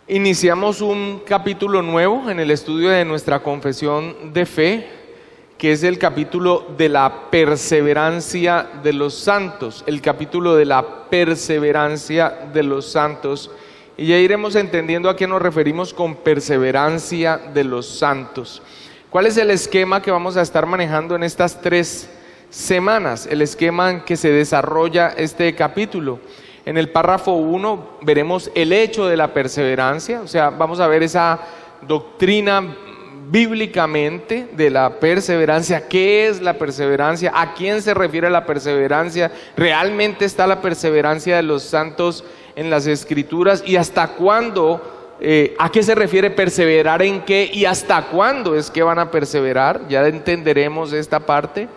Iniciamos un capítulo nuevo en el estudio de nuestra confesión de fe, que es el capítulo de la perseverancia de los santos, el capítulo de la perseverancia de los santos. Y ya iremos entendiendo a qué nos referimos con perseverancia de los santos. ¿Cuál es el esquema que vamos a estar manejando en estas 3 semanas? El esquema en que se desarrolla este capítulo. En el párrafo 1 veremos el hecho de la perseverancia, o sea, vamos a ver esa doctrina bíblicamente de la perseverancia. ¿Qué es la perseverancia? ¿A quién se refiere la perseverancia? ¿Realmente está la perseverancia de los santos en las Escrituras? ¿Y hasta cuándo? ¿A qué se refiere perseverar en qué? ¿Y hasta cuándo es que van a perseverar? Ya entenderemos esta parte.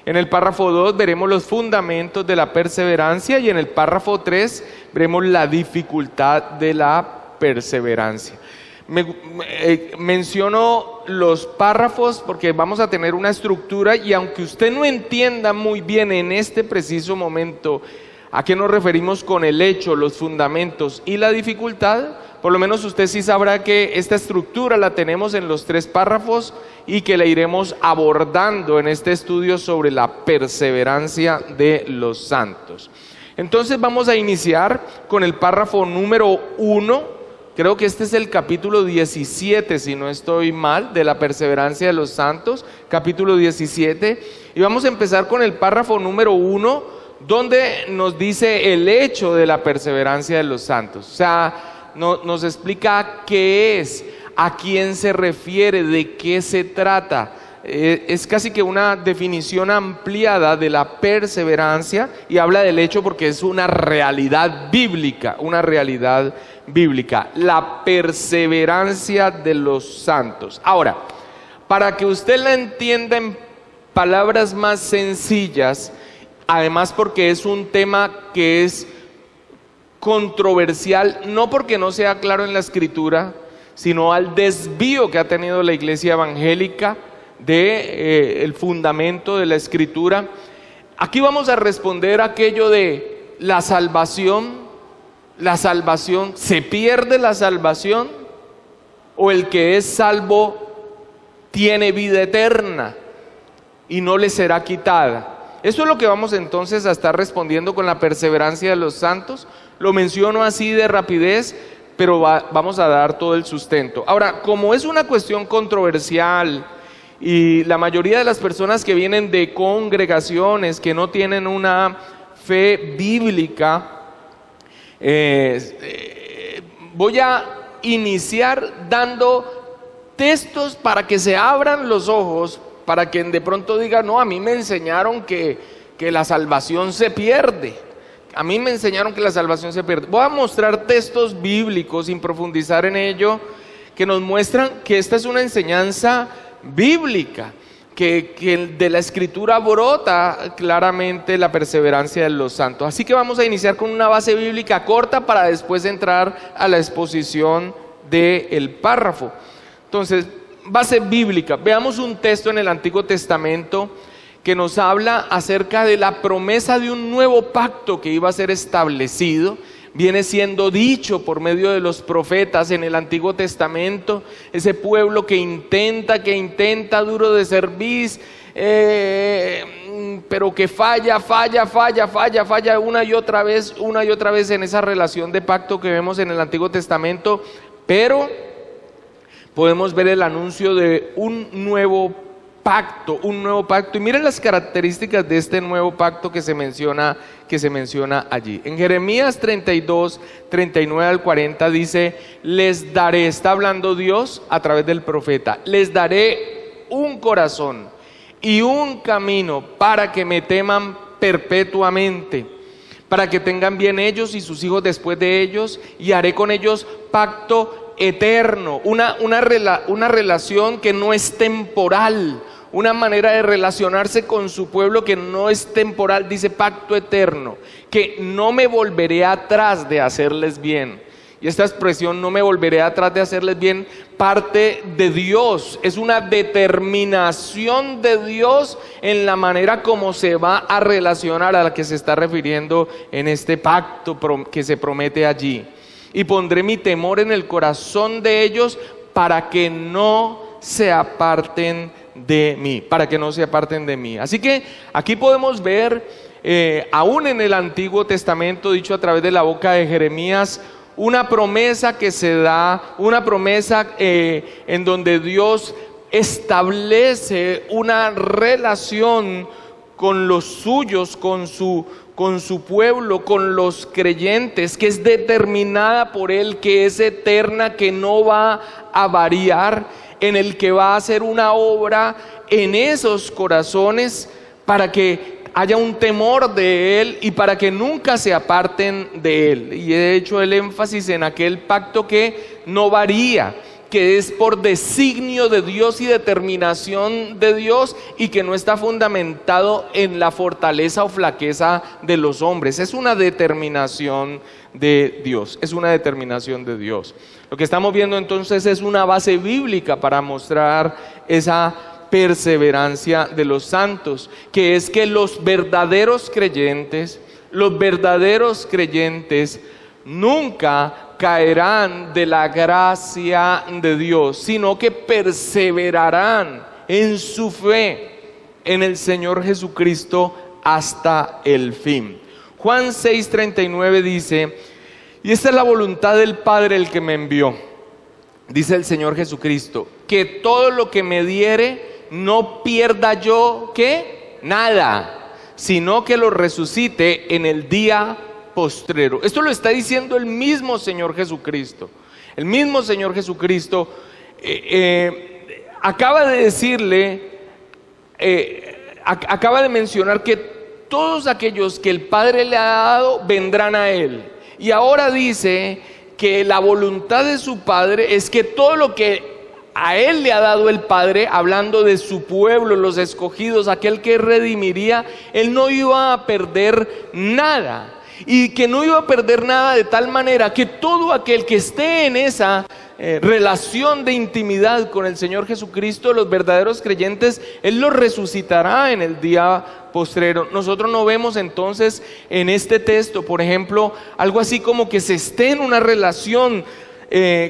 En el párrafo 2 veremos los fundamentos de la perseverancia y en el párrafo 3 veremos la dificultad de la perseverancia. Menciono los párrafos porque vamos a tener una estructura y aunque usted no entienda muy bien en este preciso momento a qué nos referimos con el hecho, los fundamentos y la dificultad, por lo menos usted sí sabrá que esta estructura la tenemos en los 3 párrafos y que la iremos abordando en este estudio sobre la perseverancia de los santos. Entonces vamos a iniciar con el párrafo número 1, creo que este es el capítulo 17, si no estoy mal, de la perseverancia de los santos, capítulo 17, y vamos a empezar con el párrafo número 1, donde nos dice el hecho de la perseverancia de los santos, o sea, nos explica qué es, a quién se refiere, de qué se trata. Es casi que una definición ampliada de la perseverancia y habla del hecho porque es una realidad bíblica, la perseverancia de los santos. Ahora, para que usted la entienda en palabras más sencillas, además porque es un tema que es controversial, no porque no sea claro en la Escritura, sino al desvío que ha tenido la iglesia evangélica del fundamento de la Escritura. Aquí vamos a responder aquello de la salvación, ¿se pierde la salvación? ¿O el que es salvo tiene vida eterna y no le será quitada? Eso es lo que vamos entonces a estar respondiendo con la perseverancia de los santos. Lo menciono así de rapidez, pero vamos a dar todo el sustento. Ahora, como es una cuestión controversial y la mayoría de las personas que vienen de congregaciones que no tienen una fe bíblica, voy a iniciar dando textos para que se abran los ojos, para que de pronto digan, no, a mí me enseñaron que la salvación se pierde. A mí me enseñaron que la salvación se pierde. Voy a mostrar textos bíblicos sin profundizar en ello, que nos muestran que esta es una enseñanza bíblica, que de la Escritura brota claramente la perseverancia de los santos. Así que vamos a iniciar con una base bíblica corta para después entrar a la exposición del párrafo. Entonces, base bíblica. Veamos un texto en el Antiguo Testamento que nos habla acerca de la promesa de un nuevo pacto que iba a ser establecido. Viene siendo dicho por medio de los profetas en el Antiguo Testamento, ese pueblo que intenta duro de cerviz, pero que falla una y otra vez en esa relación de pacto que vemos en el Antiguo Testamento, pero podemos ver el anuncio de un nuevo pacto, y miren las características de este nuevo pacto que se menciona allí. En Jeremías 32, 39 al 40 dice, les daré, está hablando Dios a través del profeta, les daré un corazón y un camino para que me teman perpetuamente, para que tengan bien ellos y sus hijos después de ellos, y haré con ellos pacto eterno, una relación que no es temporal, una manera de relacionarse con su pueblo que no es temporal, dice pacto eterno, que no me volveré atrás de hacerles bien. Y esta expresión, no me volveré atrás de hacerles bien, parte de Dios, es una determinación de Dios en la manera como se va a relacionar, a la que se está refiriendo en este pacto que se promete allí. y pondré mi temor en el corazón de ellos para que no se aparten de mí, para que no se aparten de mí. Así que aquí podemos ver, aún en el Antiguo Testamento, dicho a través de la boca de Jeremías, una promesa que se da, una promesa en donde Dios establece una relación con los suyos, con su pueblo, con los creyentes, que es determinada por Él, que es eterna, que no va a variar, en el que va a hacer una obra en esos corazones para que haya un temor de Él y para que nunca se aparten de Él. Y he hecho el énfasis en aquel pacto que no varía, que es por designio de Dios y determinación de Dios, y que no está fundamentado en la fortaleza o flaqueza de los hombres. Es una determinación de Dios, es una determinación de Dios. Lo que estamos viendo entonces es una base bíblica para mostrar esa perseverancia de los santos, que es que los verdaderos creyentes nunca caerán de la gracia de Dios, sino que perseverarán en su fe en el Señor Jesucristo hasta el fin. Juan 6:39 dice: y esta es la voluntad del Padre el que me envió, dice el Señor Jesucristo, que todo lo que me diere no pierda yo, ¿qué? Nada, sino que lo resucite en el día postrero. Esto lo está diciendo el mismo Señor Jesucristo. El mismo Señor Jesucristo acaba de decirle, acaba de mencionar que todos aquellos que el Padre le ha dado vendrán a Él. Y ahora dice que la voluntad de su Padre es que todo lo que a Él le ha dado el Padre, hablando de su pueblo, los escogidos, aquel que redimiría, Él no iba a perder nada. Y que no iba a perder nada de tal manera que todo aquel que esté en esa relación de intimidad con el Señor Jesucristo, los verdaderos creyentes, Él los resucitará en el día postrero. Nosotros no vemos entonces en este texto, por ejemplo, algo así como que se esté en una relación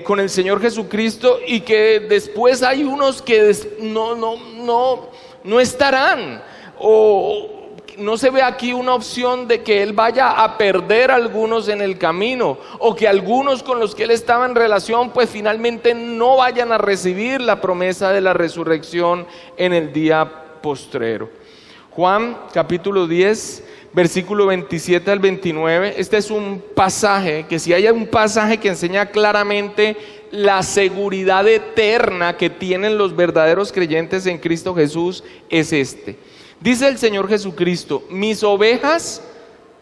con el Señor Jesucristo y que después hay unos que no estarán, o no se ve aquí una opción de que Él vaya a perder a algunos en el camino, o que algunos con los que Él estaba en relación pues finalmente no vayan a recibir la promesa de la resurrección en el día postrero. Juan capítulo 10, versículo 27 al 29, este es un pasaje que, si hay un pasaje que enseña claramente la seguridad eterna que tienen los verdaderos creyentes en Cristo Jesús, es este. Dice el Señor Jesucristo: mis ovejas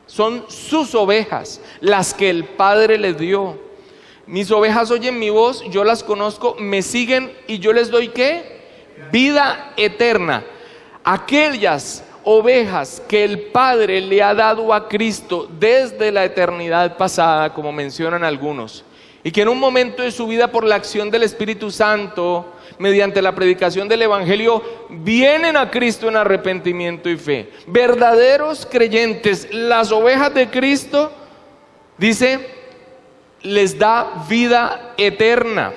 son sus ovejas, las que el Padre les dio. Mis ovejas oyen mi voz, yo las conozco, me siguen y yo les doy ¿qué? Vida eterna. Aquellas ovejas que el Padre le ha dado a Cristo desde la eternidad pasada, como mencionan algunos, y que en un momento de su vida, por la acción del Espíritu Santo, mediante la predicación del Evangelio, vienen a Cristo en arrepentimiento y fe. Verdaderos creyentes, las ovejas de Cristo, dice, les da vida eterna.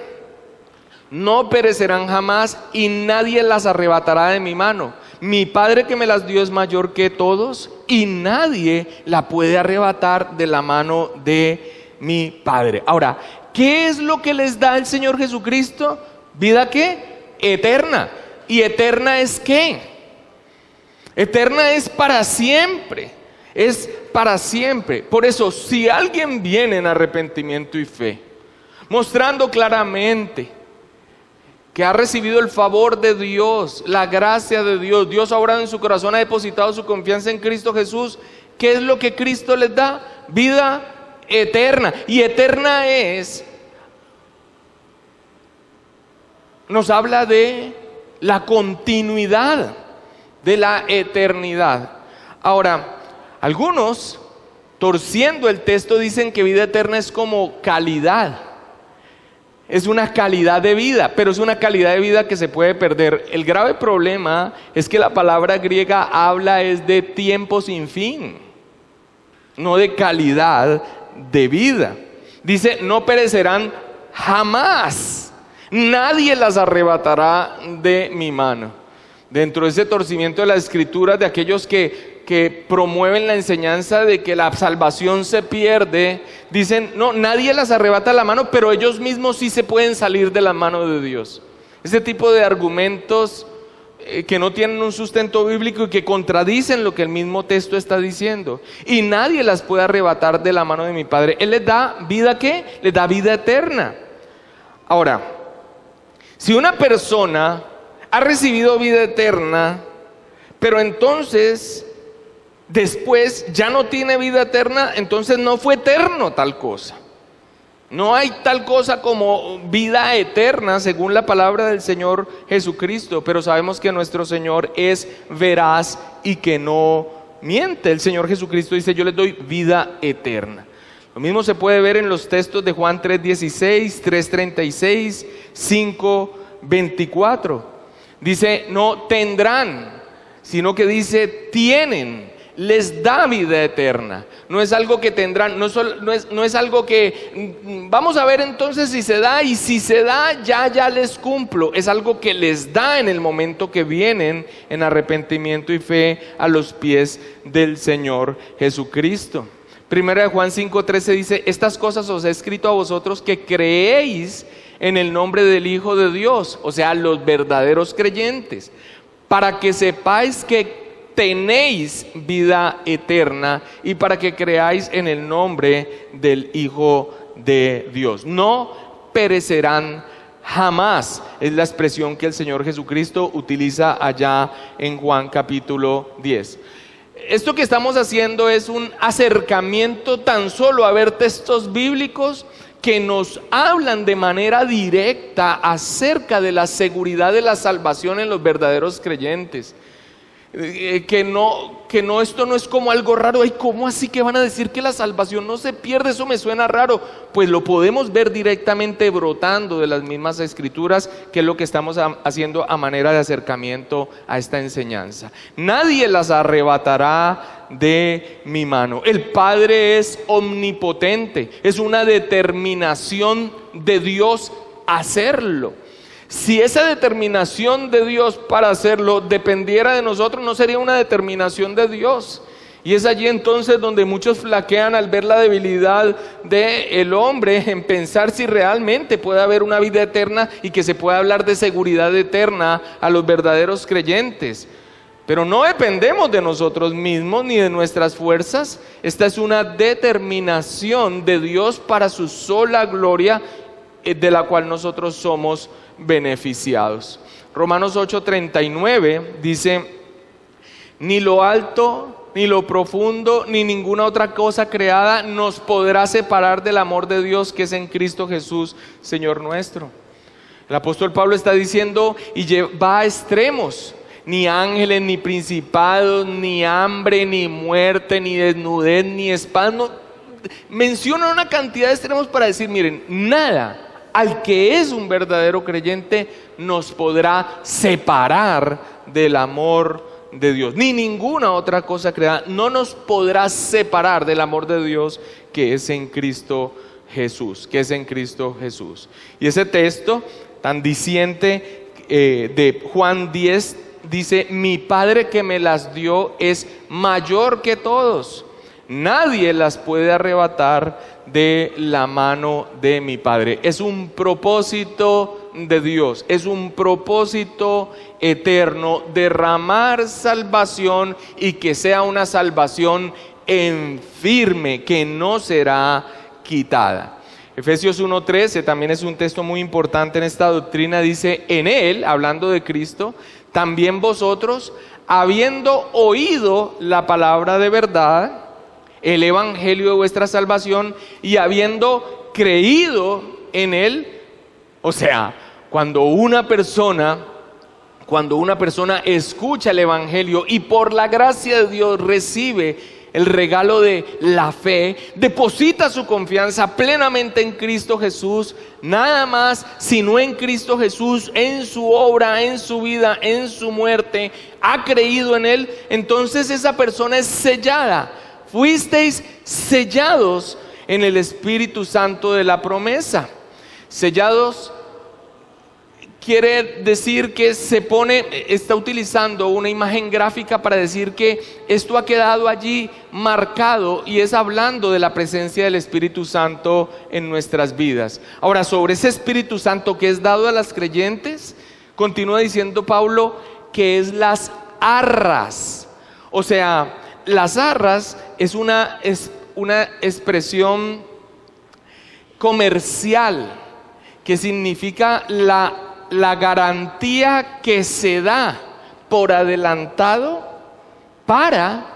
No perecerán jamás y nadie las arrebatará de mi mano. Mi Padre que me las dio es mayor que todos y nadie la puede arrebatar de la mano de mi Padre. Ahora, ¿qué es lo que les da el Señor Jesucristo? ¿Vida qué? Eterna. ¿Y eterna es qué? Eterna es para siempre. Es para siempre. Por eso, si alguien viene en arrepentimiento y fe, mostrando claramente que ha recibido el favor de Dios, la gracia de Dios, Dios ha obrado en su corazón, ha depositado su confianza en Cristo Jesús, ¿qué es lo que Cristo les da? Vida eterna. Y eterna es, nos habla de la continuidad de la eternidad. Ahora, algunos, torciendo el texto, dicen que vida eterna es como calidad. Es una calidad de vida, pero es una calidad de vida que se puede perder. El grave problema es que la palabra griega habla es de tiempo sin fin, no de calidad de vida. Dice, no perecerán jamás. Nadie las arrebatará de mi mano. Dentro de ese torcimiento de las escrituras de aquellos que promueven la enseñanza de que la salvación se pierde, dicen, no, nadie las arrebata de la mano, pero ellos mismos sí se pueden salir de la mano de Dios. Ese tipo de argumentos que no tienen un sustento bíblico y que contradicen lo que el mismo texto está diciendo. Y nadie las puede arrebatar de la mano de mi Padre. Él les da vida, ¿qué? Les da vida eterna. Ahora, si una persona ha recibido vida eterna, pero entonces después ya no tiene vida eterna, entonces no fue eterno tal cosa. No hay tal cosa como vida eterna según la palabra del Señor Jesucristo, pero sabemos que nuestro Señor es veraz y que no miente. El Señor Jesucristo dice, yo les doy vida eterna. Lo mismo se puede ver en los textos de Juan 3:16, 3:36, 5:24. Dice, no tendrán, sino que dice, tienen. Les da vida eterna. No es algo que tendrán, no es algo que vamos a ver entonces si se da, y si se da ya les cumplo. Es algo que les da en el momento que vienen en arrepentimiento y fe a los pies del Señor Jesucristo. Primera de Juan 5:13 dice, estas cosas os he escrito a vosotros que creéis en el nombre del Hijo de Dios, o sea, los verdaderos creyentes, para que sepáis que tenéis vida eterna y para que creáis en el nombre del Hijo de Dios. No perecerán jamás, es la expresión que el Señor Jesucristo utiliza allá en Juan capítulo 10. Esto que estamos haciendo es un acercamiento tan solo a ver textos bíblicos que nos hablan de manera directa acerca de la seguridad de la salvación en los verdaderos creyentes. Que esto no es como algo raro. Ay, ¿cómo así que van a decir que la salvación no se pierde? Eso me suena raro. Pues lo podemos ver directamente brotando de las mismas escrituras, que es lo que estamos haciendo a manera de acercamiento a esta enseñanza. Nadie las arrebatará de mi mano. El Padre es omnipotente, es una determinación de Dios hacerlo. Si esa determinación de Dios para hacerlo dependiera de nosotros, no sería una determinación de Dios. Y es allí entonces donde muchos flaquean al ver la debilidad del hombre en pensar si realmente puede haber una vida eterna y que se pueda hablar de seguridad eterna a los verdaderos creyentes. Pero no dependemos de nosotros mismos ni de nuestras fuerzas. Esta es una determinación de Dios para su sola gloria, de la cual nosotros somos beneficiados. Romanos 8:39 dice, ni lo alto, ni lo profundo, ni ninguna otra cosa creada nos podrá separar del amor de Dios que es en Cristo Jesús, Señor nuestro. El apóstol Pablo está diciendo y va a extremos. Ni ángeles, ni principados, ni hambre, ni muerte, ni desnudez, ni espada. Menciona una cantidad de extremos para decir, miren, nada al que es un verdadero creyente nos podrá separar del amor de Dios. Ni ninguna otra cosa creada no nos podrá separar del amor de Dios que es en Cristo Jesús, que es en Cristo Jesús. Y ese texto tan diciente de Juan 10 dice, mi Padre que me las dio es mayor que todos. Nadie las puede arrebatar de la mano de mi Padre. Es un propósito de Dios, es un propósito eterno derramar salvación y que sea una salvación en firme, que no será quitada. Efesios 1:13 también es un texto muy importante en esta doctrina. Dice, en Él, hablando de Cristo, también vosotros, habiendo oído la palabra de verdad, el evangelio de vuestra salvación, y habiendo creído en él. O sea, cuando una persona escucha el evangelio y por la gracia de Dios recibe el regalo de la fe, deposita su confianza plenamente en Cristo Jesús, nada más sino en Cristo Jesús, en su obra, en su vida, en su muerte, ha creído en él, entonces esa persona es sellada. Fuisteis sellados en el Espíritu Santo de la promesa. Sellados quiere decir que está utilizando una imagen gráfica para decir que esto ha quedado allí marcado, y es hablando de la presencia del Espíritu Santo en nuestras vidas. Ahora, sobre ese Espíritu Santo que es dado a las creyentes, continúa diciendo Pablo que es las arras. O sea, las arras es una expresión comercial que significa la garantía que se da por adelantado para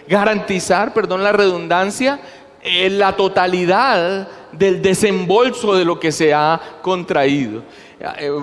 garantizar, perdón la redundancia, la totalidad del desembolso de lo que se ha contraído.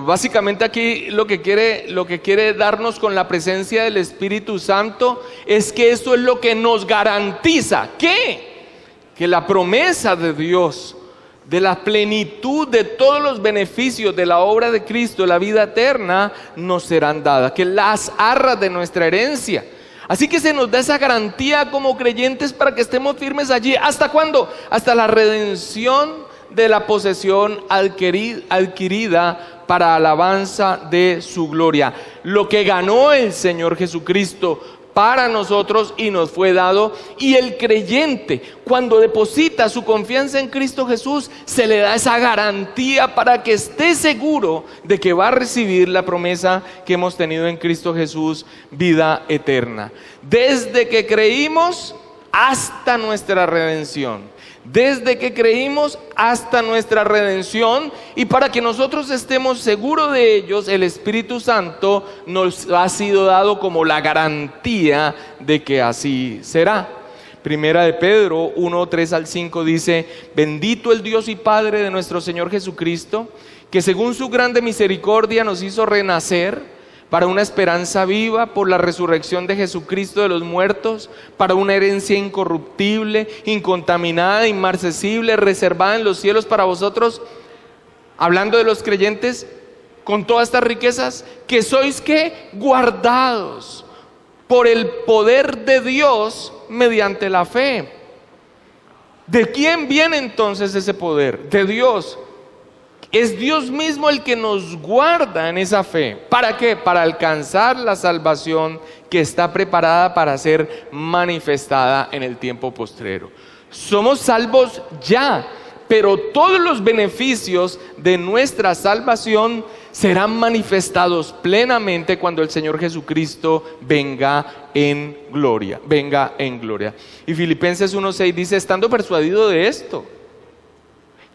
Básicamente aquí lo que quiere darnos con la presencia del Espíritu Santo es que esto es lo que nos garantiza que la promesa de Dios, de la plenitud de todos los beneficios de la obra de Cristo, la vida eterna, nos serán dadas, que las arras de nuestra herencia. Así que se nos da esa garantía como creyentes para que estemos firmes allí. ¿Hasta cuándo? Hasta la redención de la posesión adquirida para alabanza de su gloria. Lo que ganó el Señor Jesucristo para nosotros y nos fue dado. Y el creyente, cuando deposita su confianza en Cristo Jesús, se le da esa garantía para que esté seguro de que va a recibir la promesa que hemos tenido en Cristo Jesús, vida eterna. Desde que creímos hasta nuestra redención. Desde que creímos hasta nuestra redención, y para que nosotros estemos seguros de ellos, el Espíritu Santo nos ha sido dado como la garantía de que así será. Primera de Pedro 1, 3 al 5 dice: bendito el Dios y Padre de nuestro Señor Jesucristo, que según su grande misericordia nos hizo renacer para una esperanza viva por la resurrección de Jesucristo de los muertos, para una herencia incorruptible, incontaminada, inmarcesible, reservada en los cielos para vosotros, hablando de los creyentes, con todas estas riquezas, que sois ¿qué? Guardados por el poder de Dios mediante la fe. ¿De quién viene entonces ese poder? De Dios. Es Dios mismo el que nos guarda en esa fe. ¿Para qué? Para alcanzar la salvación que está preparada para ser manifestada en el tiempo postrero. Somos salvos ya, pero todos los beneficios de nuestra salvación serán manifestados plenamente cuando el Señor Jesucristo venga en gloria. Y Filipenses 1:6 dice: estando persuadido de esto,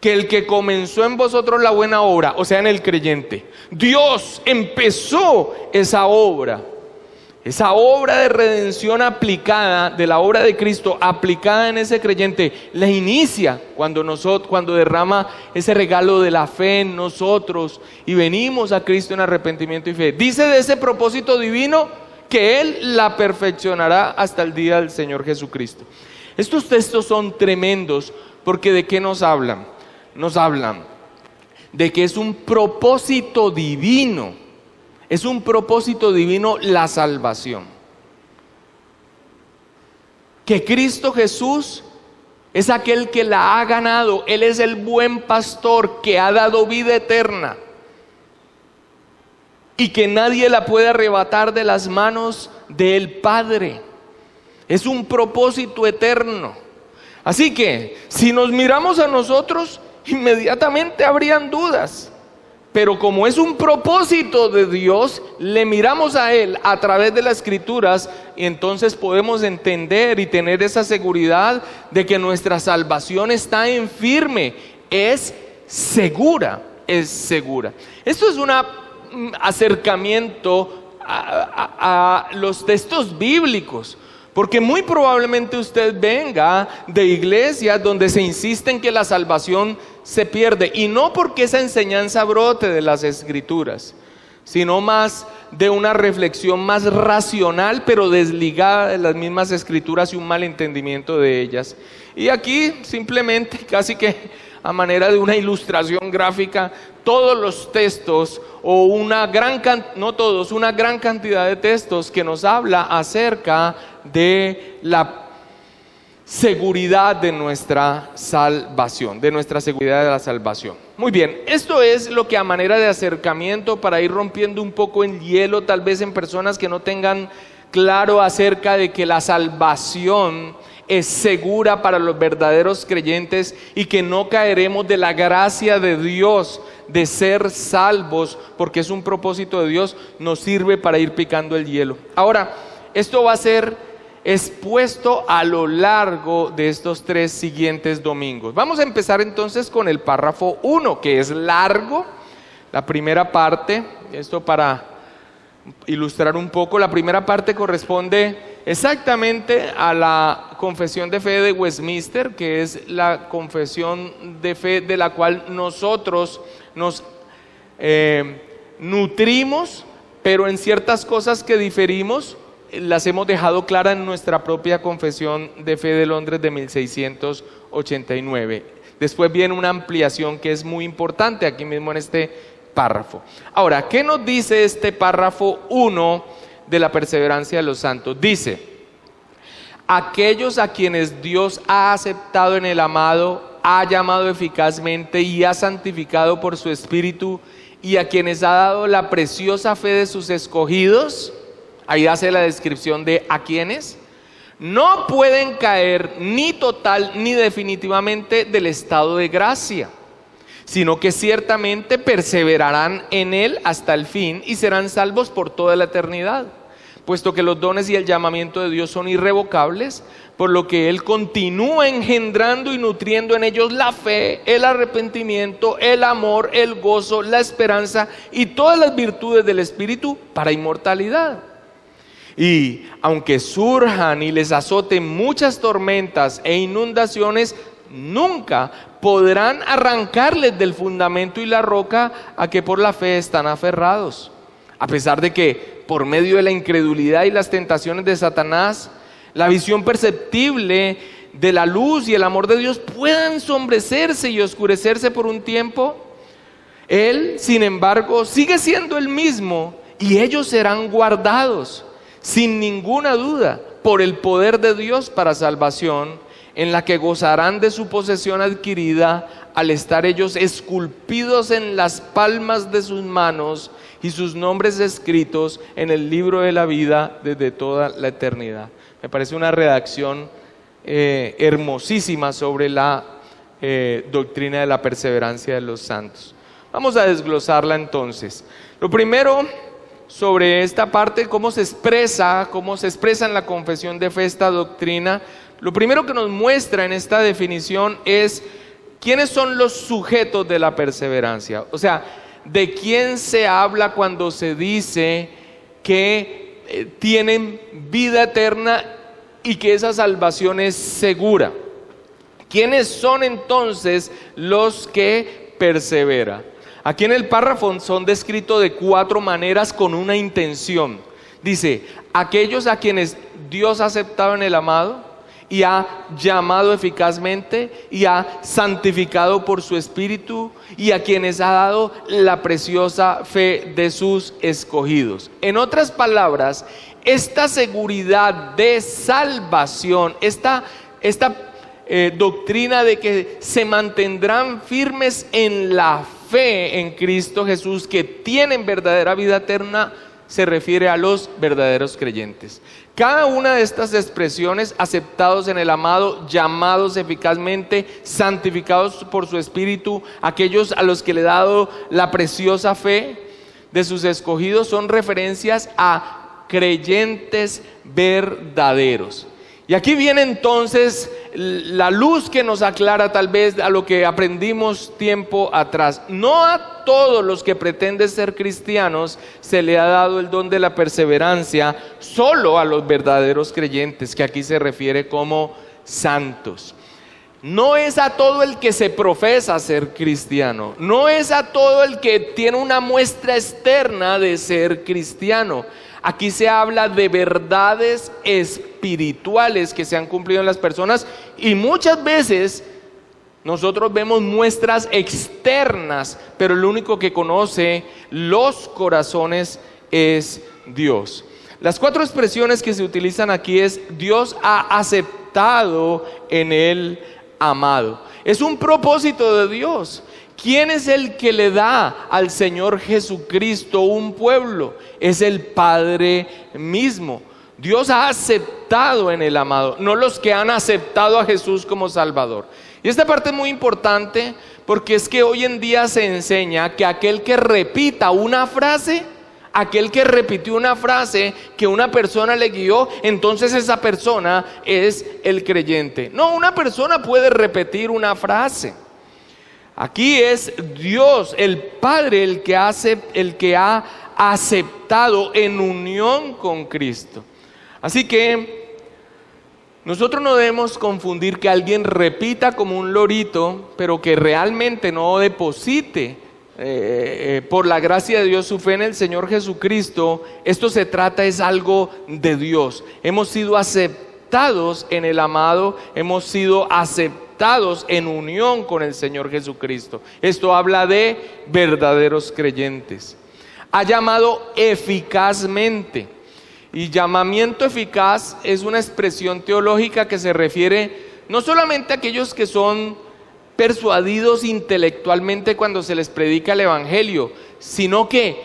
que el que comenzó en vosotros la buena obra, o sea en el creyente, Dios empezó esa obra de redención aplicada, de la obra de Cristo aplicada en ese creyente, la inicia cuando derrama ese regalo de la fe en nosotros y venimos a Cristo en arrepentimiento y fe. Dice de ese propósito divino que Él la perfeccionará hasta el día del Señor Jesucristo. Estos textos son tremendos porque ¿de qué nos hablan? Nos hablan de que es un propósito divino, la salvación. Que Cristo Jesús es aquel que la ha ganado. Él es el buen pastor que ha dado vida eterna y que nadie la puede arrebatar de las manos del Padre. Es un propósito eterno. Así que si nos miramos a nosotros, inmediatamente habrían dudas, pero como es un propósito de Dios, le miramos a Él a través de las Escrituras y entonces podemos entender y tener esa seguridad de que nuestra salvación está en firme, es segura. Esto es un acercamiento a los textos bíblicos. Porque muy probablemente usted venga de iglesias donde se insiste en que la salvación se pierde, y no porque esa enseñanza brote de las Escrituras, sino más de una reflexión más racional, pero desligada de las mismas Escrituras y un mal entendimiento de ellas. Y aquí simplemente, casi que a manera de una ilustración gráfica, todos los textos, o una gran cantidad de textos que nos habla acerca de la seguridad de nuestra salvación, de nuestra seguridad de la salvación. Muy bien, esto es lo que a manera de acercamiento para ir rompiendo un poco el hielo, tal vez en personas que no tengan claro acerca de que la salvación es segura para los verdaderos creyentes y que no caeremos de la gracia de Dios de ser salvos, porque es un propósito de Dios, nos sirve para ir picando el hielo. Ahora, esto va a ser expuesto a lo largo de estos 3 siguientes domingos. Vamos a empezar entonces con el párrafo 1, que es largo. La primera parte, esto para ilustrar un poco, la primera parte corresponde exactamente a la confesión de fe de Westminster, que es la confesión de fe de la cual nosotros nos nutrimos, pero en ciertas cosas que diferimos las hemos dejado claras en nuestra propia confesión de fe de Londres de 1689. Después viene una ampliación que es muy importante aquí mismo en este párrafo. Ahora, ¿qué nos dice este párrafo 1 de la perseverancia de los santos? Dice: aquellos a quienes Dios ha aceptado en el amado, ha llamado eficazmente y ha santificado por su Espíritu, y a quienes ha dado la preciosa fe de sus escogidos. Ahí hace la descripción de a quienes no pueden caer ni total ni definitivamente del estado de gracia, sino que ciertamente perseverarán en él hasta el fin y serán salvos por toda la eternidad, puesto que los dones y el llamamiento de Dios son irrevocables, por lo que Él continúa engendrando y nutriendo en ellos la fe, el arrepentimiento, el amor, el gozo, la esperanza y todas las virtudes del Espíritu para inmortalidad. Y aunque surjan y les azoten muchas tormentas e inundaciones, nunca podrán arrancarles del fundamento y la roca a que por la fe están aferrados. A pesar de que por medio de la incredulidad y las tentaciones de Satanás, la visión perceptible de la luz y el amor de Dios puedan ensombrecerse y oscurecerse por un tiempo, Él, sin embargo, sigue siendo el mismo y ellos serán guardados sin ninguna duda por el poder de Dios para salvación, en la que gozarán de su posesión adquirida al estar ellos esculpidos en las palmas de sus manos y sus nombres escritos en el libro de la vida desde toda la eternidad. Me parece una redacción hermosísima sobre la doctrina de la perseverancia de los santos. Vamos a desglosarla entonces. Lo primero, sobre esta parte, cómo se expresa en la confesión de fe esta doctrina. Lo primero que nos muestra en esta definición es quiénes son los sujetos de la perseverancia. O sea, de quién se habla cuando se dice que tienen vida eterna y que esa salvación es segura. ¿Quiénes son entonces los que perseveran? Aquí en el párrafo son descritos de 4 maneras con una intención. Dice: aquellos a quienes Dios ha aceptado en el amado y ha llamado eficazmente y ha santificado por su Espíritu, y a quienes ha dado la preciosa fe de sus escogidos. En otras palabras, esta seguridad de salvación, esta doctrina de que se mantendrán firmes en la fe en Cristo Jesús, que tienen verdadera vida eterna, se refiere a los verdaderos creyentes. Cada una de estas expresiones: aceptados en el amado, llamados eficazmente, santificados por su Espíritu, aquellos a los que le ha dado la preciosa fe de sus escogidos, son referencias a creyentes verdaderos. Y aquí viene entonces la luz que nos aclara tal vez a lo que aprendimos tiempo atrás. No a todos los que pretenden ser cristianos se le ha dado el don de la perseverancia, solo a los verdaderos creyentes, que aquí se refiere como santos. No es a todo el que se profesa ser cristiano, no es a todo el que tiene una muestra externa de ser cristiano. Aquí se habla de verdades espirituales que se han cumplido en las personas, y muchas veces nosotros vemos muestras externas, pero el único que conoce los corazones es Dios. Las 4 expresiones que se utilizan aquí es: Dios ha aceptado en el amado. Es un propósito de Dios. ¿Quién es el que le da al Señor Jesucristo un pueblo? Es el Padre mismo. Dios ha aceptado en el amado, no los que han aceptado a Jesús como Salvador. Y esta parte es muy importante porque es que hoy en día se enseña que aquel que repita una frase, aquel que repitió una frase que una persona le guió, entonces esa persona es el creyente. No, una persona puede repetir una frase. Aquí es Dios, el Padre, el que ha aceptado en unión con Cristo. Así que nosotros no debemos confundir que alguien repita como un lorito, pero que realmente no deposite por la gracia de Dios su fe en el Señor Jesucristo. Esto se trata, es algo de Dios. Hemos sido aceptados en el amado, hemos sido aceptados en unión con el Señor Jesucristo. Esto habla de verdaderos creyentes. Ha llamado eficazmente. Y llamamiento eficaz es una expresión teológica que se refiere no solamente a aquellos que son persuadidos intelectualmente cuando se les predica el Evangelio, sino que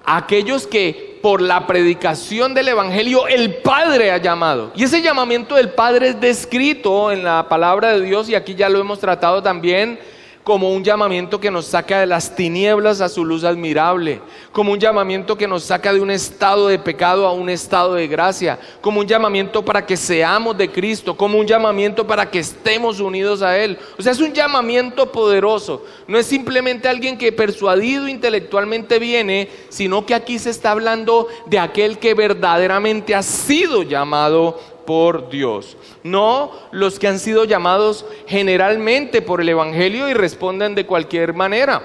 aquellos que por la predicación del Evangelio el Padre ha llamado. Y ese llamamiento del Padre es descrito en la palabra de Dios, y aquí ya lo hemos tratado también, como un llamamiento que nos saca de las tinieblas a su luz admirable, como un llamamiento que nos saca de un estado de pecado a un estado de gracia, como un llamamiento para que seamos de Cristo, como un llamamiento para que estemos unidos a Él. O sea, es un llamamiento poderoso. No es simplemente alguien que persuadido intelectualmente viene, sino que aquí se está hablando de aquel que verdaderamente ha sido llamado por Dios. No los que han sido llamados generalmente por el Evangelio y responden de cualquier manera.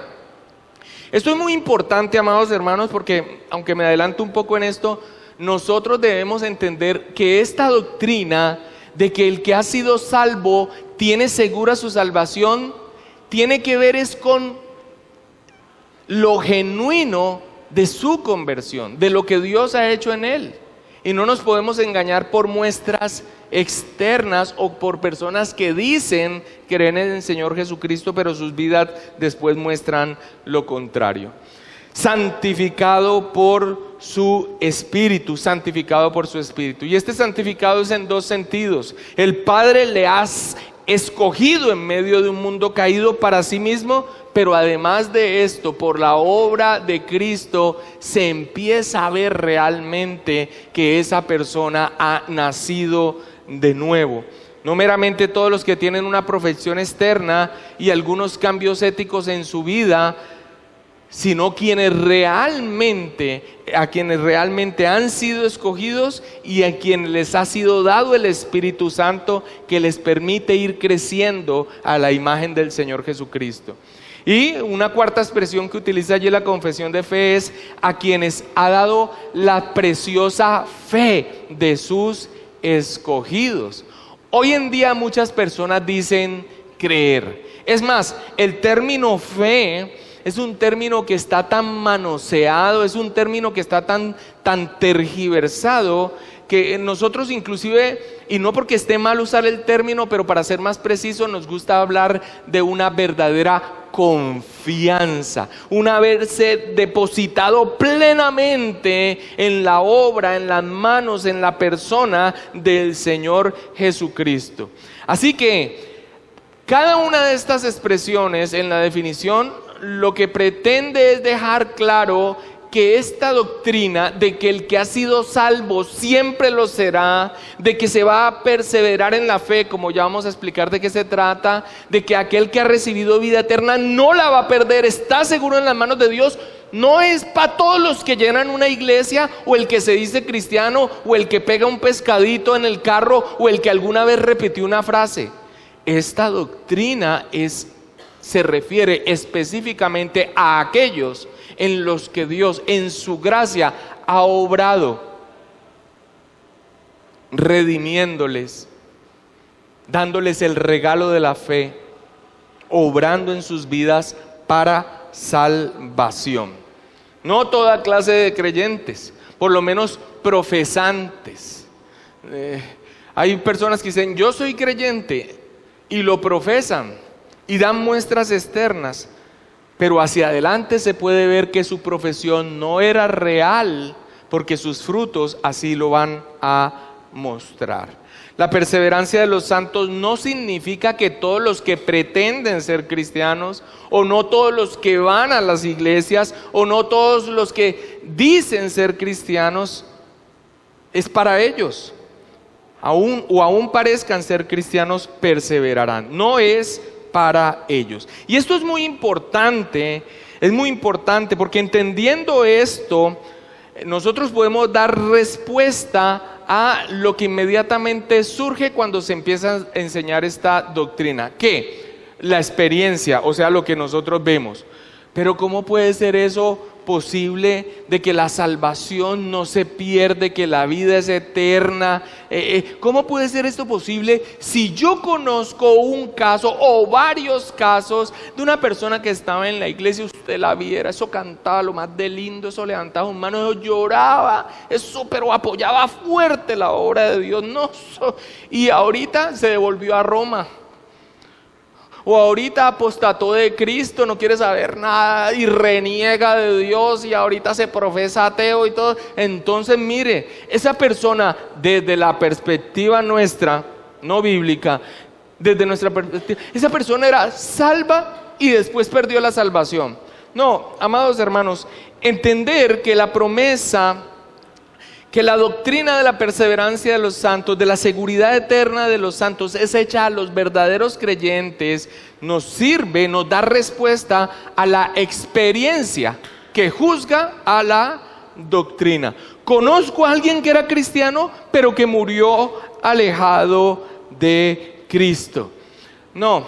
Esto es muy importante, amados hermanos, porque aunque me adelanto un poco en esto, nosotros debemos entender que esta doctrina de que el que ha sido salvo tiene segura su salvación, tiene que ver es con lo genuino de su conversión, de lo que Dios ha hecho en él. Y no nos podemos engañar por muestras externas o por personas que dicen creer en el Señor Jesucristo, pero sus vidas después muestran lo contrario. Santificado por su Espíritu, santificado por su Espíritu. Y este santificado es en 2 sentidos. El Padre le ha escogido en medio de un mundo caído para sí mismo, pero además de esto, por la obra de Cristo, se empieza a ver realmente que esa persona ha nacido de nuevo. No meramente todos los que tienen una profesión externa y algunos cambios éticos en su vida, sino a quienes realmente han sido escogidos y a quienes les ha sido dado el Espíritu Santo, que les permite ir creciendo a la imagen del Señor Jesucristo. Y una cuarta expresión que utiliza allí la confesión de fe es a quienes ha dado la preciosa fe de sus escogidos. Hoy en día muchas personas dicen creer. Es más, el término fe es un término que está tan manoseado, es un término que está tan tergiversado, que nosotros inclusive, y no porque esté mal usar el término, pero para ser más preciso, nos gusta hablar de una verdadera confianza, un haberse depositado plenamente en la obra, en las manos, en la persona del Señor Jesucristo. Así que cada una de estas expresiones en la definición lo que pretende es dejar claro que esta doctrina de que el que ha sido salvo siempre lo será, de que se va a perseverar en la fe, como ya vamos a explicar de qué se trata, de que aquel que ha recibido vida eterna no la va a perder, está seguro en las manos de Dios, no es para todos los que llenan una iglesia, o el que se dice cristiano, o el que pega un pescadito en el carro, o el que alguna vez repitió una frase. Esta doctrina se refiere específicamente a aquellos en los que Dios en su gracia ha obrado, redimiéndoles, dándoles el regalo de la fe, obrando en sus vidas para salvación. No toda clase de creyentes, por lo menos profesantes. Hay personas que dicen, yo soy creyente, y lo profesan, y dan muestras externas, pero hacia adelante se puede ver que su profesión no era real, porque sus frutos así lo van a mostrar. La perseverancia de los santos no significa que todos los que pretenden ser cristianos, o no todos los que van a las iglesias, o no todos los que dicen ser cristianos, es para ellos. Aún parezcan ser cristianos, perseverarán. No es para ellos. Y esto es muy importante porque entendiendo esto, nosotros podemos dar respuesta a lo que inmediatamente surge cuando se empieza a enseñar esta doctrina. ¿Qué? La experiencia, o sea, lo que nosotros vemos. Pero ¿cómo puede ser eso posible, de que la salvación no se pierde, que la vida es eterna? ¿Cómo puede ser esto posible si yo conozco un caso o varios casos de una persona que estaba en la iglesia? Usted la viera, eso cantaba lo más de lindo, eso levantaba sus manos, eso lloraba, eso, pero apoyaba fuerte la obra de Dios, y ahorita se devolvió a Roma. O ahorita apostató de Cristo, no quiere saber nada y reniega de Dios, y ahorita se profesa ateo y todo. Entonces mire, esa persona desde la perspectiva nuestra, no bíblica, desde nuestra perspectiva, esa persona era salva y después perdió la salvación. No, amados hermanos, entender que la promesa, que la doctrina de la perseverancia de los santos, de la seguridad eterna de los santos, es hecha a los verdaderos creyentes, nos sirve, nos da respuesta a la experiencia que juzga a la doctrina. Conozco a alguien que era cristiano, pero que murió alejado de Cristo. No,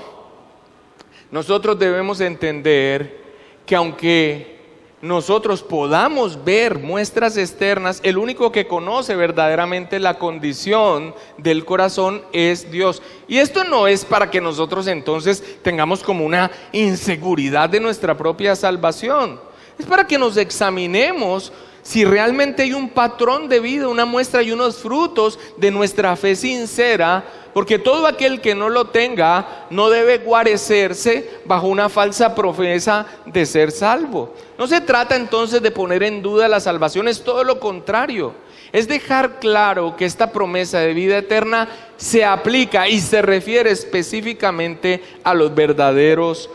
nosotros debemos entender que aunque nosotros podamos ver muestras externas, el único que conoce verdaderamente la condición del corazón es Dios. Y esto no es para que nosotros entonces tengamos como una inseguridad de nuestra propia salvación. Es para que nos examinemos si realmente hay un patrón de vida, una muestra y unos frutos de nuestra fe sincera, porque todo aquel que no lo tenga no debe guarecerse bajo una falsa promesa de ser salvo. No se trata entonces de poner en duda la salvación, es todo lo contrario. Es dejar claro que esta promesa de vida eterna se aplica y se refiere específicamente a los verdaderos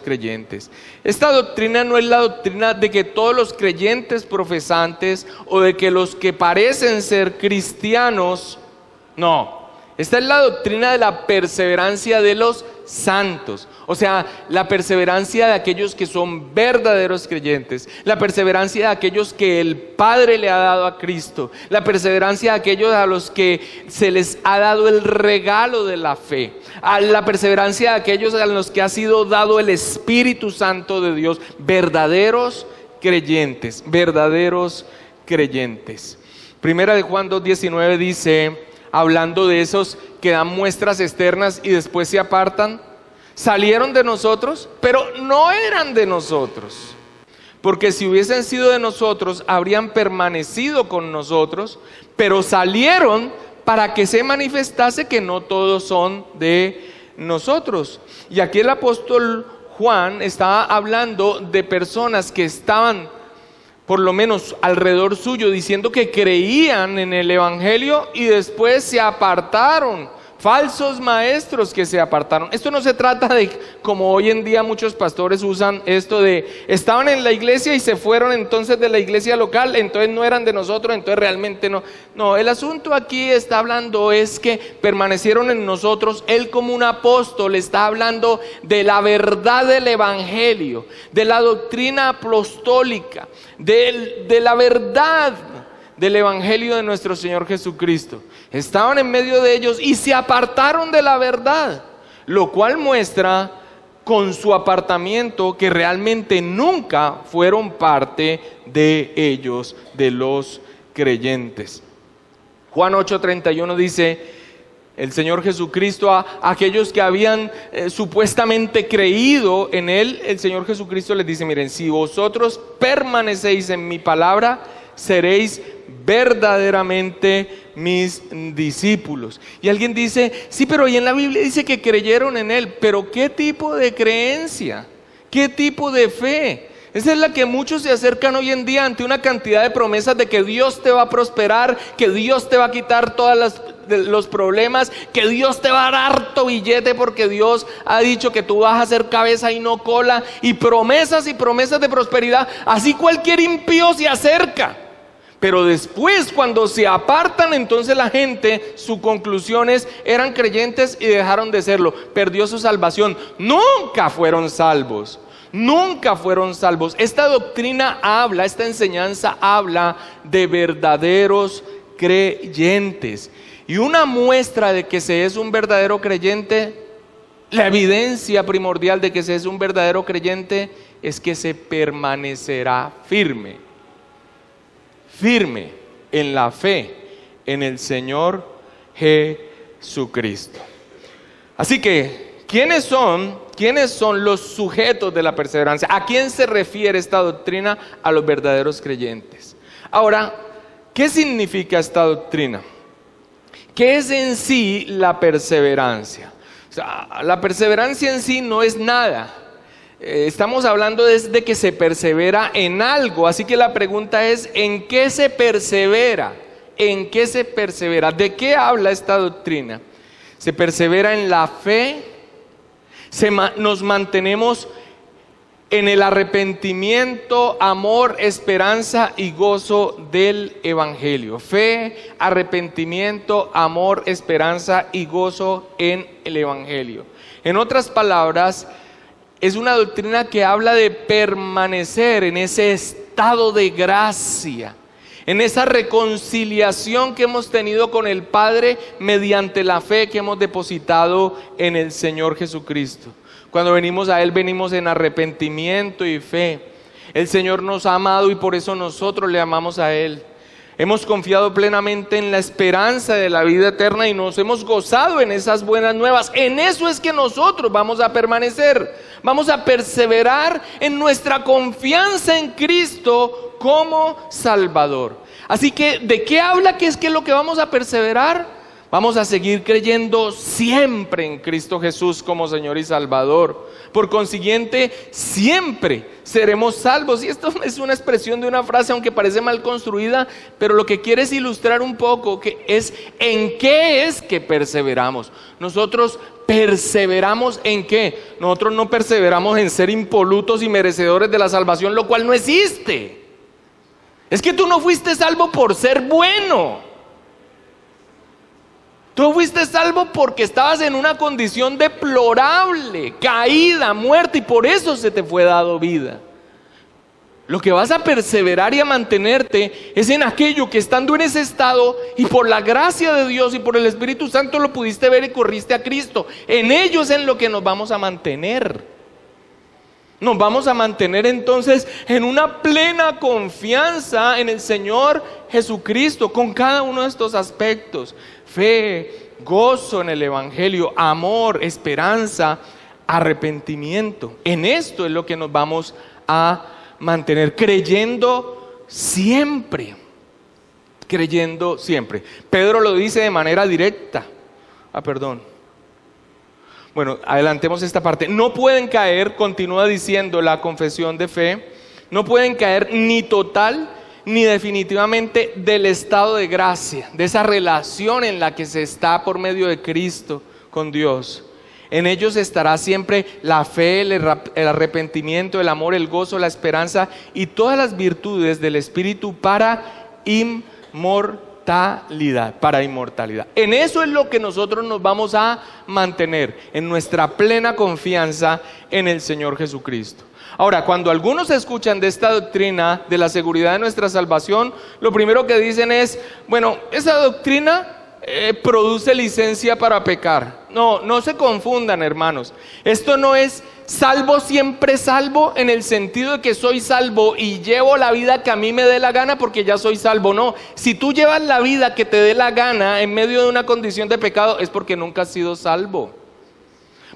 creyentes. Esta doctrina no es la doctrina de que todos los creyentes profesantes o de que los que parecen ser cristianos, no. Esta es la doctrina de la perseverancia de los santos, o sea, la perseverancia de aquellos que son verdaderos creyentes, la perseverancia de aquellos que el Padre le ha dado a Cristo, la perseverancia de aquellos a los que se les ha dado el regalo de la fe, a la perseverancia de aquellos a los que ha sido dado el Espíritu Santo de Dios, verdaderos creyentes. Primera de Juan 2:19 dice, hablando de esos que dan muestras externas y después se apartan, salieron de nosotros, pero no eran de nosotros, porque si hubiesen sido de nosotros, habrían permanecido con nosotros, pero salieron para que se manifestase que no todos son de nosotros. Y aquí el apóstol Juan estaba hablando de personas que estaban por lo menos alrededor suyo, diciendo que creían en el evangelio y después se apartaron, falsos maestros que se apartaron. Esto no se trata de, como hoy en día muchos pastores usan esto de, estaban en la iglesia y se fueron entonces de la iglesia local, entonces no eran de nosotros, entonces realmente no. No, el asunto aquí está hablando es que permanecieron en nosotros. Él como un apóstol está hablando de la verdad del evangelio, de la doctrina apostólica, de la verdad del evangelio de nuestro Señor Jesucristo. Estaban en medio de ellos y se apartaron de la verdad, lo cual muestra con su apartamiento que realmente nunca fueron parte de ellos, de los creyentes. Juan 8:31 dice, el Señor Jesucristo a aquellos que habían supuestamente creído en Él, el Señor Jesucristo les dice, miren, si vosotros permanecéis en mi palabra, seréis verdaderamente mis discípulos. Y alguien dice, sí, pero ahí en la Biblia dice que creyeron en Él. Pero ¿qué tipo de creencia? ¿Qué tipo de fe? Esa es la que muchos se acercan hoy en día ante una cantidad de promesas de que Dios te va a prosperar, que Dios te va a quitar todos los problemas, que Dios te va a dar harto billete porque Dios ha dicho que tú vas a ser cabeza y no cola, y promesas de prosperidad. Así cualquier impío se acerca. Pero después, cuando se apartan, entonces la gente, su conclusión es, eran creyentes y dejaron de serlo. Perdió su salvación. Nunca fueron salvos. Nunca fueron salvos. Esta doctrina habla, esta enseñanza habla de verdaderos creyentes. Y una muestra de que se es un verdadero creyente, la evidencia primordial de que se es un verdadero creyente, es que se permanecerá firme en la fe en el Señor Jesucristo. Así que, ¿quiénes son los sujetos de la perseverancia? ¿A quién se refiere esta doctrina? A los verdaderos creyentes. Ahora, ¿qué significa esta doctrina? ¿Qué es en sí la perseverancia? O sea, la perseverancia en sí no es nada. Estamos hablando de que se persevera en algo, así que la pregunta es, ¿en qué se persevera? ¿En qué se persevera? ¿De qué habla esta doctrina? Se persevera en la fe, nos mantenemos en el arrepentimiento, amor, esperanza y gozo del Evangelio. Fe, arrepentimiento, amor, esperanza y gozo en el Evangelio. En otras palabras, es una doctrina que habla de permanecer en ese estado de gracia, en esa reconciliación que hemos tenido con el Padre mediante la fe que hemos depositado en el Señor Jesucristo. Cuando venimos a Él, venimos en arrepentimiento y fe. El Señor nos ha amado y por eso nosotros le amamos a Él. Hemos confiado plenamente en la esperanza de la vida eterna y nos hemos gozado en esas buenas nuevas. En eso es que nosotros vamos a permanecer. Vamos a perseverar en nuestra confianza en Cristo como Salvador. Así que, ¿de qué habla? ¿Qué es lo que vamos a perseverar? Vamos a seguir creyendo siempre en Cristo Jesús como Señor y Salvador. Por consiguiente, siempre seremos salvos. Y esto es una expresión de una frase, aunque parece mal construida, pero lo que quiere es ilustrar un poco que es en qué es que perseveramos. Nosotros perseveramos en qué. Nosotros no perseveramos en ser impolutos y merecedores de la salvación, lo cual no existe. Es que tú no fuiste salvo por ser bueno. Tú fuiste salvo porque estabas en una condición deplorable, caída, muerta, y por eso se te fue dado vida. Lo que vas a perseverar y a mantenerte es en aquello que estando en ese estado y por la gracia de Dios y por el Espíritu Santo lo pudiste ver y corriste a Cristo. En ello es en lo que nos vamos a mantener. Nos vamos a mantener entonces en una plena confianza en el Señor Jesucristo con cada uno de estos aspectos. Fe, gozo en el Evangelio, amor, esperanza, arrepentimiento. En esto es lo que nos vamos a mantener, creyendo siempre. Creyendo siempre. Pedro lo dice de manera directa. Bueno, adelantemos esta parte. No pueden caer, continúa diciendo la confesión de fe, no pueden caer ni total ni definitivamente del estado de gracia, de esa relación en la que se está por medio de Cristo con Dios. En ellos estará siempre la fe, el arrepentimiento, el amor, el gozo, la esperanza y todas las virtudes del Espíritu para inmortalidad. En eso es lo que nosotros nos vamos a mantener, en nuestra plena confianza en el Señor Jesucristo. Ahora, cuando algunos escuchan de esta doctrina de la seguridad de nuestra salvación, lo primero que dicen es, bueno, esa doctrina produce licencia para pecar. No se confundan, hermanos. Esto no es salvo siempre salvo en el sentido de que soy salvo y llevo la vida que a mí me dé la gana porque ya soy salvo. No, si tú llevas la vida que te dé la gana en medio de una condición de pecado es porque nunca has sido salvo.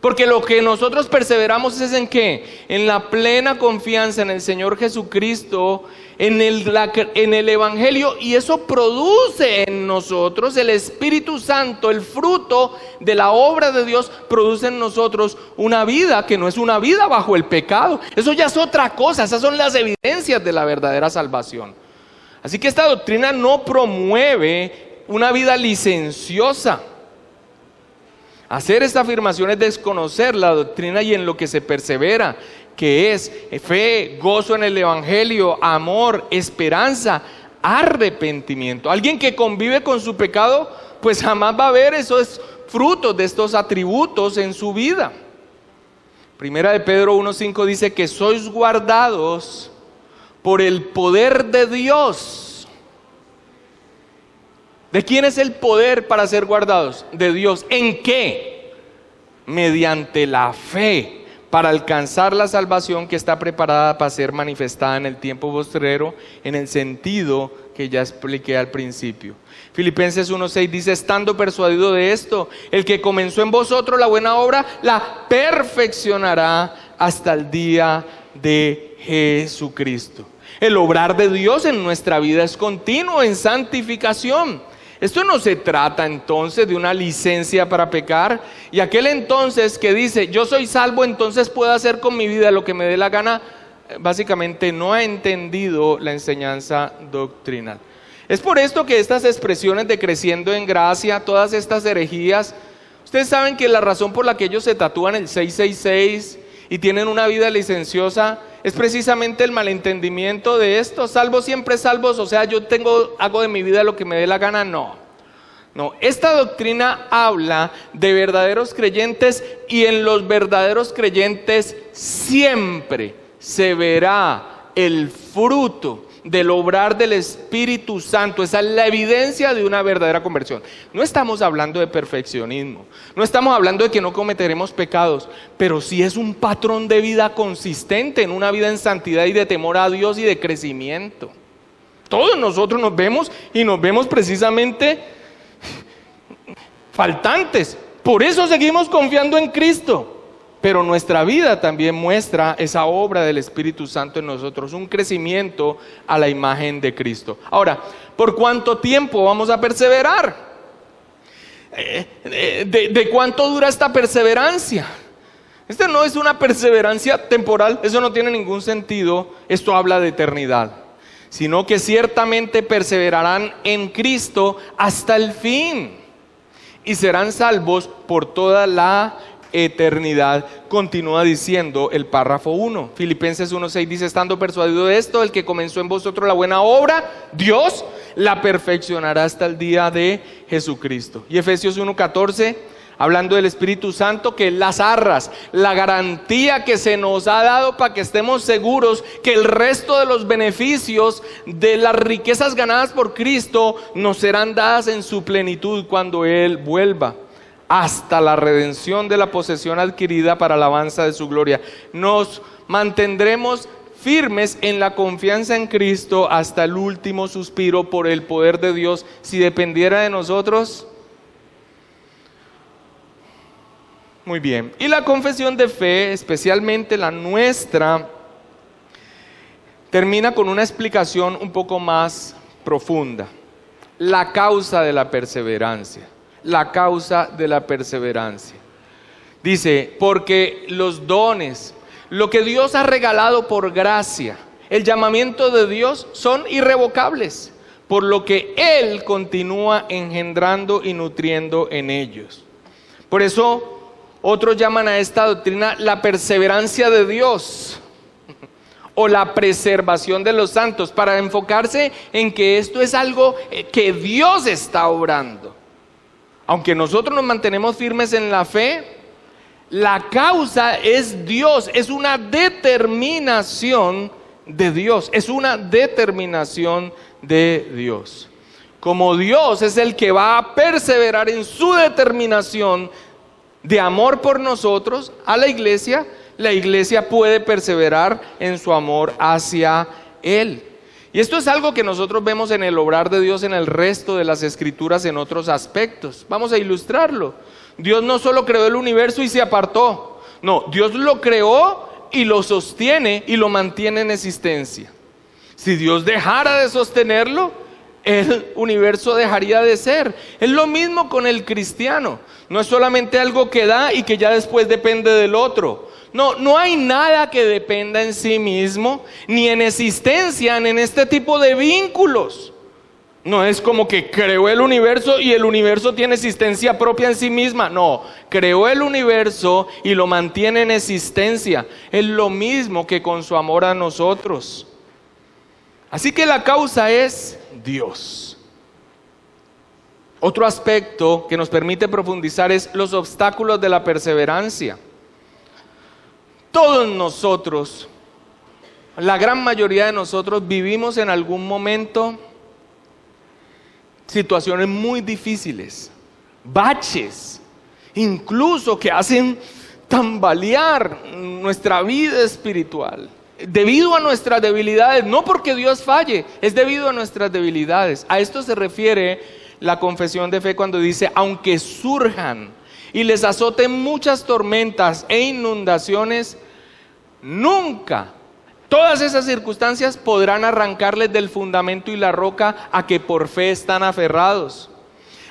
Porque lo que nosotros perseveramos es ¿en qué? En la plena confianza en el Señor Jesucristo, en el Evangelio, y eso produce en nosotros el Espíritu Santo, el fruto de la obra de Dios, produce en nosotros una vida que no es una vida bajo el pecado. Eso ya es otra cosa, esas son las evidencias de la verdadera salvación. Así que esta doctrina no promueve una vida licenciosa. Hacer esta afirmación es desconocer la doctrina y en lo que se persevera, que es fe, gozo en el Evangelio, amor, esperanza, arrepentimiento. Alguien que convive con su pecado, pues jamás va a ver esos frutos de estos atributos en su vida. Primera de Pedro 1:5 dice que sois guardados por el poder de Dios. ¿De quién es el poder para ser guardados? De Dios. ¿En qué? Mediante la fe, para alcanzar la salvación que está preparada para ser manifestada en el tiempo postrero, en el sentido que ya expliqué al principio. Filipenses 1:6 dice, estando persuadido de esto, el que comenzó en vosotros la buena obra, la perfeccionará hasta el día de Jesucristo. El obrar de Dios en nuestra vida es continuo en santificación. Esto no se trata entonces de una licencia para pecar. Y aquel entonces que dice, yo soy salvo, entonces puedo hacer con mi vida lo que me dé la gana, básicamente no ha entendido la enseñanza doctrinal. Es por esto que estas expresiones de creciendo en gracia, todas estas herejías, ustedes saben que la razón por la que ellos se tatúan el 666 y tienen una vida licenciosa es precisamente el malentendimiento de esto. Salvos siempre salvos, o sea, hago de mi vida lo que me dé la gana. No, esta doctrina habla de verdaderos creyentes, y en los verdaderos creyentes siempre se verá el fruto del obrar del Espíritu Santo. Esa es la evidencia de una verdadera conversión. No estamos hablando de perfeccionismo, no estamos hablando de que no cometeremos pecados, pero sí es un patrón de vida consistente, en una vida en santidad y de temor a Dios y de crecimiento. Todos nosotros nos vemos precisamente faltantes, por eso seguimos confiando en Cristo. Pero nuestra vida también muestra esa obra del Espíritu Santo en nosotros, un crecimiento a la imagen de Cristo. Ahora, ¿por cuánto tiempo vamos a perseverar? ¿De cuánto dura esta perseverancia? Esta no es una perseverancia temporal, eso no tiene ningún sentido. Esto habla de eternidad, sino que ciertamente perseverarán en Cristo hasta el fin y serán salvos por toda la eternidad. Continúa diciendo el párrafo 1. Filipenses 1:6 dice, estando persuadido de esto, el que comenzó en vosotros la buena obra, Dios la perfeccionará hasta el día de Jesucristo. Y Efesios 1:14, hablando del Espíritu Santo, que las arras, la garantía que se nos ha dado para que estemos seguros que el resto de los beneficios de las riquezas ganadas por Cristo nos serán dadas en su plenitud cuando Él vuelva, hasta la redención de la posesión adquirida para alabanza de su gloria. Nos mantendremos firmes en la confianza en Cristo hasta el último suspiro por el poder de Dios. Si dependiera de nosotros. Muy bien. Y la confesión de fe, especialmente la nuestra, termina con una explicación un poco más profunda. La causa de la perseverancia. La causa de la perseverancia. Dice, porque los dones, lo que Dios ha regalado por gracia, el llamamiento de Dios son irrevocables, por lo que Él continúa engendrando y nutriendo en ellos. Por eso otros llaman a esta doctrina la perseverancia de Dios o la preservación de los santos, para enfocarse en que esto es algo que Dios está obrando. Aunque nosotros nos mantenemos firmes en la fe, la causa es Dios, es una determinación de Dios, es una determinación de Dios. Como Dios es el que va a perseverar en su determinación de amor por nosotros, a la iglesia puede perseverar en su amor hacia Él. Y esto es algo que nosotros vemos en el obrar de Dios en el resto de las Escrituras en otros aspectos. Vamos a ilustrarlo. Dios no solo creó el universo y se apartó. No, Dios lo creó y lo sostiene y lo mantiene en existencia. Si Dios dejara de sostenerlo, el universo dejaría de ser. Es lo mismo con el cristiano. No es solamente algo que da y que ya después depende del otro. No hay nada que dependa en sí mismo, ni en existencia, ni en este tipo de vínculos. No es como que creó el universo y el universo tiene existencia propia en sí misma. No, creó el universo y lo mantiene en existencia. Es lo mismo que con su amor a nosotros. Así que la causa es Dios. Otro aspecto que nos permite profundizar es los obstáculos de la perseverancia. Todos nosotros, la gran mayoría de nosotros, vivimos en algún momento situaciones muy difíciles, baches, incluso que hacen tambalear nuestra vida espiritual, debido a nuestras debilidades, no porque Dios falle, es debido a nuestras debilidades. A esto se refiere la confesión de fe cuando dice, aunque surjan y les azoten muchas tormentas e inundaciones, nunca todas esas circunstancias podrán arrancarles del fundamento y la roca a que por fe están aferrados.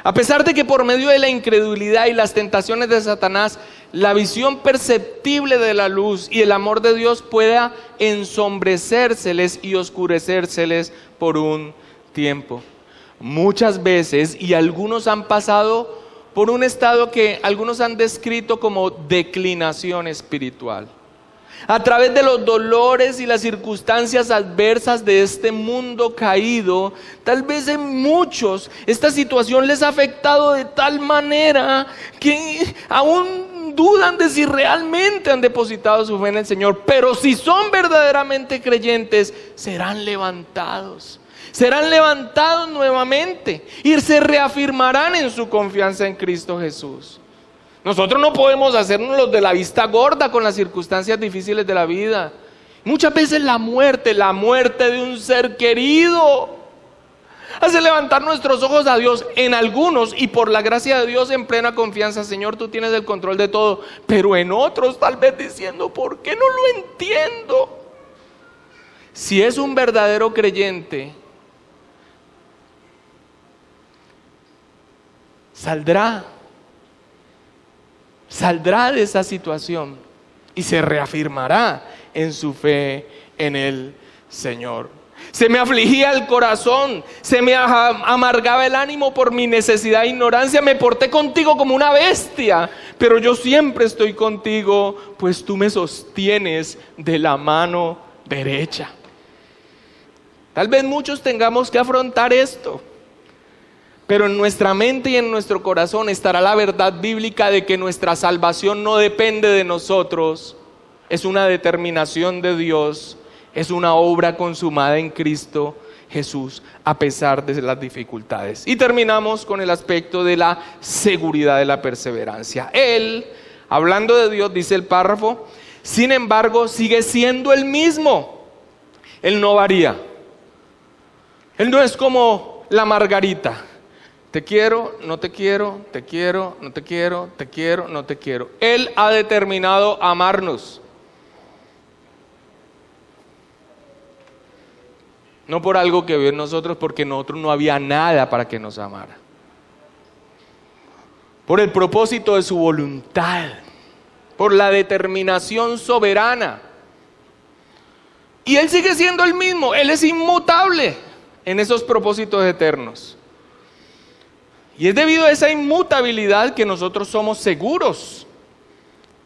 A pesar de que por medio de la incredulidad y las tentaciones de Satanás, la visión perceptible de la luz y el amor de Dios pueda ensombrecérseles y oscurecérseles por un tiempo. Muchas veces, y algunos han pasado por un estado que algunos han descrito como declinación espiritual. A través de los dolores y las circunstancias adversas de este mundo caído, tal vez en muchos esta situación les ha afectado de tal manera que aún dudan de si realmente han depositado su fe en el Señor. Pero si son verdaderamente creyentes, serán levantados nuevamente y se reafirmarán en su confianza en Cristo Jesús. Nosotros no podemos hacernos los de la vista gorda con las circunstancias difíciles de la vida. Muchas veces la muerte de un ser querido, hace levantar nuestros ojos a Dios. En algunos, y por la gracia de Dios, en plena confianza, Señor, tú tienes el control de todo. Pero en otros, tal vez diciendo, ¿por qué no lo entiendo? Si es un verdadero creyente, saldrá de esa situación y se reafirmará en su fe en el Señor. Se me afligía el corazón, se me amargaba el ánimo por mi necesidad e ignorancia. Me porté contigo como una bestia, pero yo siempre estoy contigo, pues tú me sostienes de la mano derecha. Tal vez muchos tengamos que afrontar esto. Pero en nuestra mente y en nuestro corazón estará la verdad bíblica de que nuestra salvación no depende de nosotros. Es una determinación de Dios, es una obra consumada en Cristo Jesús, a pesar de las dificultades. Y terminamos con el aspecto de la seguridad de la perseverancia. Él, hablando de Dios, dice el párrafo, sin embargo, sigue siendo el mismo. Él no varía. Él no es como la margarita. Te quiero, no te quiero, te quiero, no te quiero, te quiero, no te quiero. Él ha determinado amarnos. No por algo que vio en nosotros, porque en nosotros no había nada para que nos amara. Por el propósito de su voluntad, por la determinación soberana. Y Él sigue siendo el mismo, Él es inmutable en esos propósitos eternos. Y es debido a esa inmutabilidad que nosotros somos seguros.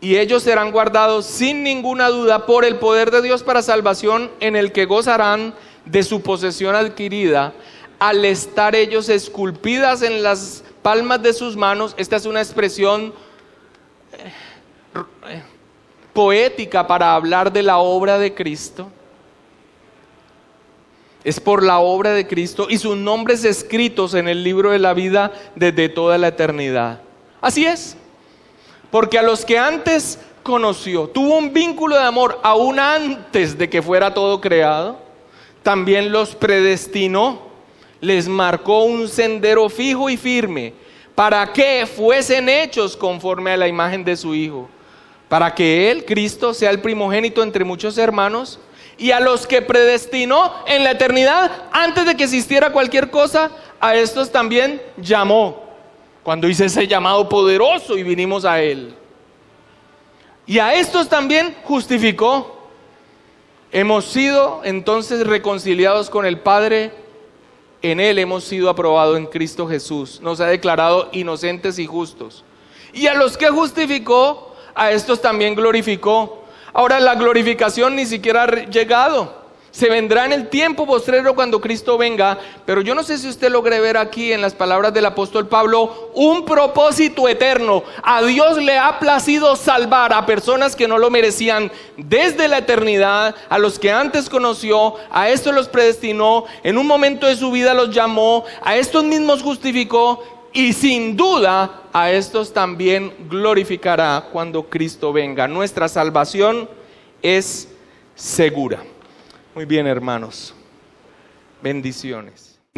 Y ellos serán guardados sin ninguna duda por el poder de Dios para salvación, en el que gozarán de su posesión adquirida, al estar ellos esculpidas en las palmas de sus manos. Esta es una expresión poética para hablar de la obra de Cristo. Es por la obra de Cristo y sus nombres escritos en el libro de la vida desde toda la eternidad. Así es, porque a los que antes conoció, tuvo un vínculo de amor aún antes de que fuera todo creado, también los predestinó, les marcó un sendero fijo y firme para que fuesen hechos conforme a la imagen de su Hijo, para que Él, Cristo, sea el primogénito entre muchos hermanos, y a los que predestinó en la eternidad, antes de que existiera cualquier cosa, a estos también llamó, cuando hice ese llamado poderoso y vinimos a Él. Y a estos también justificó. Hemos sido entonces reconciliados con el Padre, en Él hemos sido aprobados en Cristo Jesús, nos ha declarado inocentes y justos. Y a los que justificó, a estos también glorificó. Ahora la glorificación ni siquiera ha llegado, se vendrá en el tiempo postrero cuando Cristo venga, pero yo no sé si usted logre ver aquí en las palabras del apóstol Pablo un propósito eterno. A Dios le ha placido salvar a personas que no lo merecían desde la eternidad, a los que antes conoció, a estos los predestinó, en un momento de su vida los llamó, a estos mismos justificó y sin duda a estos también glorificará cuando Cristo venga. Nuestra salvación es segura. Muy bien, hermanos. Bendiciones.